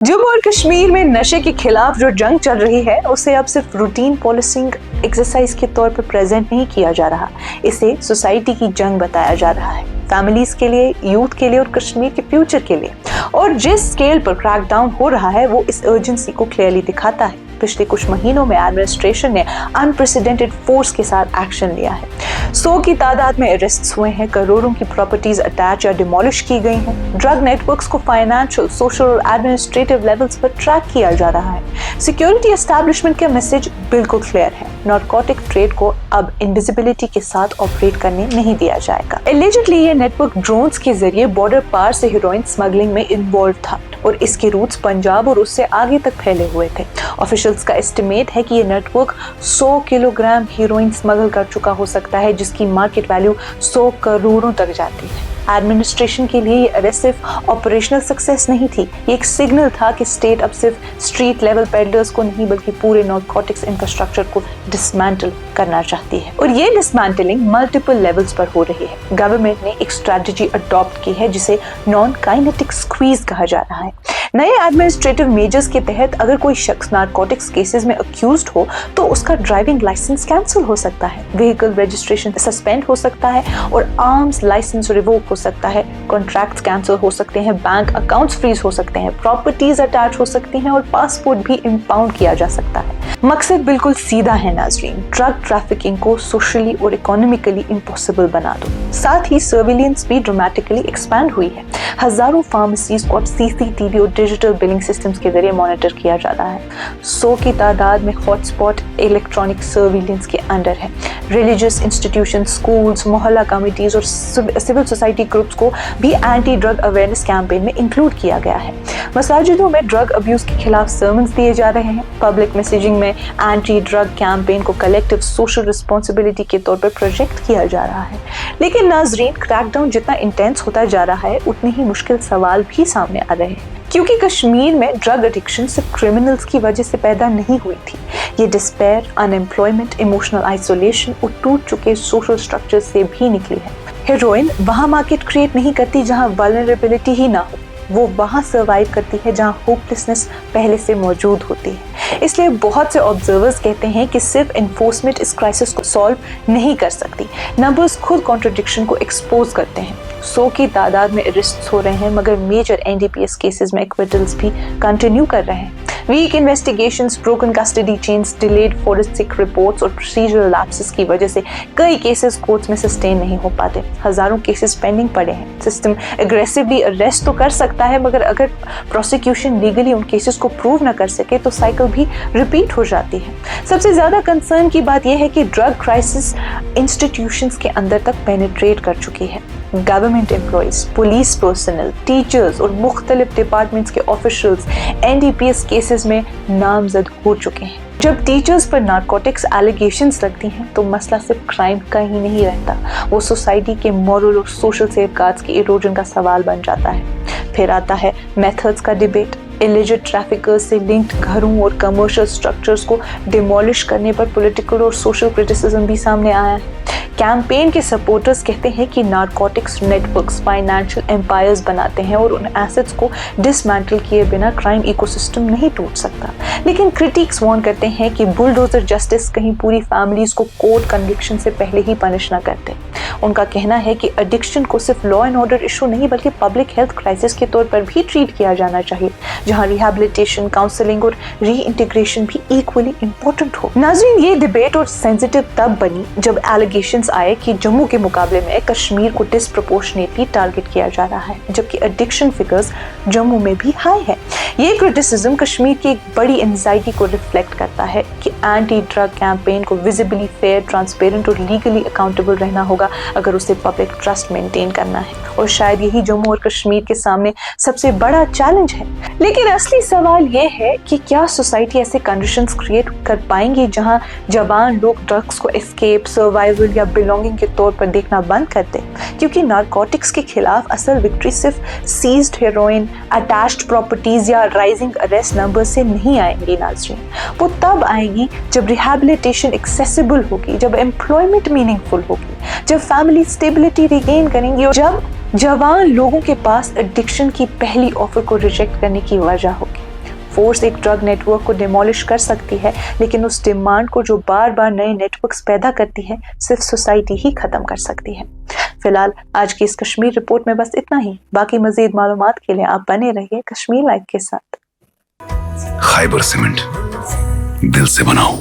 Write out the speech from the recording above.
जम्मू और कश्मीर में नशे के खिलाफ जो जंग चल रही है उसे अब सिर्फ रूटीन पॉलिसिंग एक्सरसाइज के तौर पर प्रेजेंट नहीं किया जा रहा, इसे सोसाइटी की जंग बताया जा रहा है, फैमिलीज के लिए, यूथ के लिए और कश्मीर के फ्यूचर के लिए। और जिस स्केल पर क्रैकडाउन हो रहा है वो इस अर्जेंसी को क्लियरली दिखाता है। पिछले कुछ महीनों में एडमिनिस्ट्रेशन ने अनप्रेसिडेंटेड फोर्स के साथ एक्शन लिया है। 100 की तादाद में अरेस्ट हुए हैं, करोड़ों की प्रॉपर्टीज अटैच या डिमोलिश की गई हैं। ड्रग नेटवर्क्स को फाइनेंशियल, सोशल और एडमिनिस्ट्रेटिव लेवल्स पर ट्रैक किया जा रहा है। सिक्योरिटी एस्टैब्लिशमेंट का मैसेज बिल्कुल क्लियर है, नारकोटिक ट्रेड को अब इनविजिबिलिटी के साथ ऑपरेट करने नहीं दिया जाएगा। एलिजिडली ये नेटवर्क ड्रोन्स के जरिए बॉर्डर पार से हेरोइन स्मगलिंग में इन्वॉल्व था और इसके रूट्स पंजाब और उससे आगे तक फैले हुए थे। ऑफिशियल्स का एस्टिमेट है कि ये नेटवर्क 100 किलोग्राम हीरोइन स्मगल कर चुका हो सकता है, जिसकी मार्केट वैल्यू 100 करोड़ों तक जाती है। एडमिनिस्ट्रेशन के लिए ये अरेस्ट सिर्फ ऑपरेशनल सक्सेस नहीं थी, ये एक सिग्नल था कि स्टेट अब सिर्फ स्ट्रीट लेवल पेडलर्स को नहीं बल्कि पूरे नारकोटिक्स इंफ्रास्ट्रक्चर को डिसमेंटल करना चाहती है। और ये डिसमेंटलिंग मल्टीपल लेवल्स पर हो रही है। गवर्नमेंट ने एक स्ट्रेटजी अडॉप्ट की है जिसे नॉन काइनेटिक स्क्वीज कहा जा रहा है। नए एडमिनिस्ट्रेटिव मेजर्स के तहत अगर कोई शख्स नारकोटिक्स केसेस में अक्यूज्ड हो तो उसका ड्राइविंग लाइसेंस कैंसिल हो सकता है, व्हीकल रजिस्ट्रेशन सस्पेंड हो सकता है और आर्म्स लाइसेंस रिवोक हो सकता है, कॉन्ट्रैक्ट्स कैंसिल हो सकते हैं, बैंक अकाउंट्स फ्रीज हो सकते हैं, प्रॉपर्टीज अटैच हो सकती हैं और पासपोर्ट भी इंपाउंड किया जा सकता है। मकसद बिल्कुल सीधा है नाजरीन, ड्रग ट्रैफिकिंग को सोशली और इकोनॉमिकली इम्पॉसिबल बना दो। साथ ही सर्विलेंस भी ड्रामेटिकली एक्सपैंड हुई है। हजारों फार्मेसीज को अब सीसीटीवी और डिजिटल बिलिंग सिस्टम्स के जरिए मॉनिटर किया जा रहा है। 100 की तादाद में हॉटस्पॉट इलेक्ट्रॉनिक सर्विलेंस के अंडर है। रिलीजियस इंस्टीट्यूशन, स्कूल्स, मोहल्ला कमिटीज और सिविल सोसाइटी ग्रुप्स को भी एंटी ड्रग अवेयरनेस कैंपेन में इंक्लूड किया गया है। मसाजिदों में ड्रग अब्यूज के खिलाफ सर्मन्स दिए जा रहे हैं। पब्लिक मैसेजिंग में एंटी ड्रग कैंपेन को कलेक्टिव सोशल रिस्पॉन्सिबिलिटी के तौर पर प्रोजेक्ट किया जा रहा है। लेकिन नाजरीन, क्रैकडाउन जितना इंटेंस होता जा रहा है उतनी ही मुश्किल सवाल भी सामने आ रहे हैं, क्योंकि कश्मीर में ड्रग एडिक्शन सिर्फ क्रिमिनल्स की वजह से पैदा नहीं हुई थी। ये डिस्पेयर, अनएम्प्लॉयमेंट, इमोशनल आइसोलेशन और टूट चुके सोशल स्ट्रक्चर से भी निकली है। हेरोइन वहाँ मार्केट क्रिएट नहीं करती जहाँ वल्नरेबिलिटी ही ना हो, वो वहाँ सर्वाइव करती है जहाँ होपलेसनेस पहले से मौजूद होती है। इसलिए बहुत से ऑब्जर्वर्स कहते हैं कि सिर्फ एनफोर्समेंट इस क्राइसिस को सॉल्व नहीं कर सकती। नंबर्स खुद कॉन्ट्रडिक्शन को एक्सपोज करते हैं। 100 की तादाद में अरेस्ट हो रहे हैं मगर मेजर एनडीपीएस केसेस में एक्विटल्स भी कंटिन्यू कर रहे हैं। Weak investigations, broken custody chains, delayed forensic reports और प्रोसीजरल लैप्सेस की वजह से कई केसेस कोर्ट्स में सस्टेन नहीं हो पाते। हजारों केसेस पेंडिंग पड़े हैं। सिस्टम एग्रेसिवली अरेस्ट तो कर सकता है मगर अगर प्रोसिक्यूशन लीगली उन केसेस को प्रूव न कर सके तो साइकिल भी रिपीट हो जाती है। सबसे ज्यादा कंसर्न की बात यह है कि ड्रग क्राइसिस इंस्टीट्यूशंस के अंदर तक पेनिट्रेट कर चुकी है। Government employees, police personal, teachers और मुख्तलिफ डिपार्टमेंट्स के ऑफिशियल्स एनडीपीएस केसेस में नामजद हो चुके हैं। जब टीचर्स पर नारकोटिक्स एलिगेशंस लगती हैं तो मसला सिर्फ क्राइम का ही नहीं रहता, वो सोसाइटी के मॉरल और सोशल सेफगार्ड्स की इरोजन का सवाल बन जाता है। फिर आता है मेथड्स का डिबेट। इलिजिट ट्रैफिकर्स से लिंक्ड घरों और कमर्शियल स्ट्रक्चर्स को डिमोलिश करने पर पॉलिटिकल और सोशल क्रिटिसिज्म भी सामने आया है। कैंपेन के सपोर्टर्स कहते हैं कि नारकोटिक्स नेटवर्क्स फाइनेंशियल एम्पायर्स बनाते हैं और उन एसेट्स को डिसमेंटल किए बिना क्राइम इकोसिस्टम नहीं टूट सकता। लेकिन क्रिटिक्स वार्न करते हैं कि बुलडोजर जस्टिस कहीं पूरी फैमिलीज को कोर्ट कन्विक्शन से पहले ही पनिश न करते। उनका कहना है कि एडिक्शन को सिर्फ लॉ एंड ऑर्डर इशू नहीं बल्कि पब्लिक हेल्थ क्राइसिस के तौर पर भी ट्रीट किया जाना चाहिए, जहां रिहैबिलिटेशन, काउंसलिंग और री इंटीग्रेशन भी इक्वली इम्पोर्टेंट हो। नाज़रीन, ये डिबेट और सेंसिटिव तब बनी जब एलिगेशंस आए कि जम्मू के मुकाबले में कश्मीर को डिस्प्रोपोर्शनेटली टारगेट किया जा रहा है, जबकि एडिक्शन फिगर्स जम्मू में भी हाई है। ये क्रिटिसिज्म कश्मीर की एक बड़ी एंजाइटी को रिफ्लेक्ट करता है कि एंटी ड्रग कैंपेन को विजिबली फेयर, ट्रांसपेरेंट और लीगली अकाउंटेबल रहना होगा अगर उसे पब्लिक ट्रस्ट मेंटेन करना है। और शायद यही जम्मू और कश्मीर के सामने सबसे बड़ा चैलेंज है। लेकिन असली सवाल ये है कि क्या सोसाइटी ऐसे कंडीशंस क्रिएट कर पाएंगी जहां जवान लोग ड्रग्स को एस्केप, सर्वाइवल या बिलोंगिंग के तौर पर देखना बंद कर दें? क्योंकि नारकोटिक्स के खिलाफ असल विक्ट्री सिर्फ सीज्ड हेरोइन, अटैच्ड प्रॉपर्टीज या राइजिंग अरेस्ट नंबर से नहीं आएंगी नाज़रीन। वो तब आएंगी जब रिहैबिलिटेशन एक्सेसिबल होगी, जब एम्प्लॉयमेंट मीनिंगफुल होगी, जब फैमिली स्टेबिलिटी रिगेन करेंगी और जब जवान लोगों के पास एडिक्शन की पहली ऑफर को रिजेक्ट करने की वजह होगी। फोर्स एक ड्रग नेटवर्क को डिमोलिश कर सकती है, लेकिन उस डिमांड को जो बार बार नए नेटवर्क्स पैदा करती है सिर्फ सोसाइटी ही खत्म कर सकती है। फिलहाल आज की इस कश्मीर रिपोर्ट में बस इतना ही। बाकी मजीद मालूमात के लिए आप बने रहिए कश्मीर लाइव के साथ। खैबर सीमेंट, दिल से बनाओ।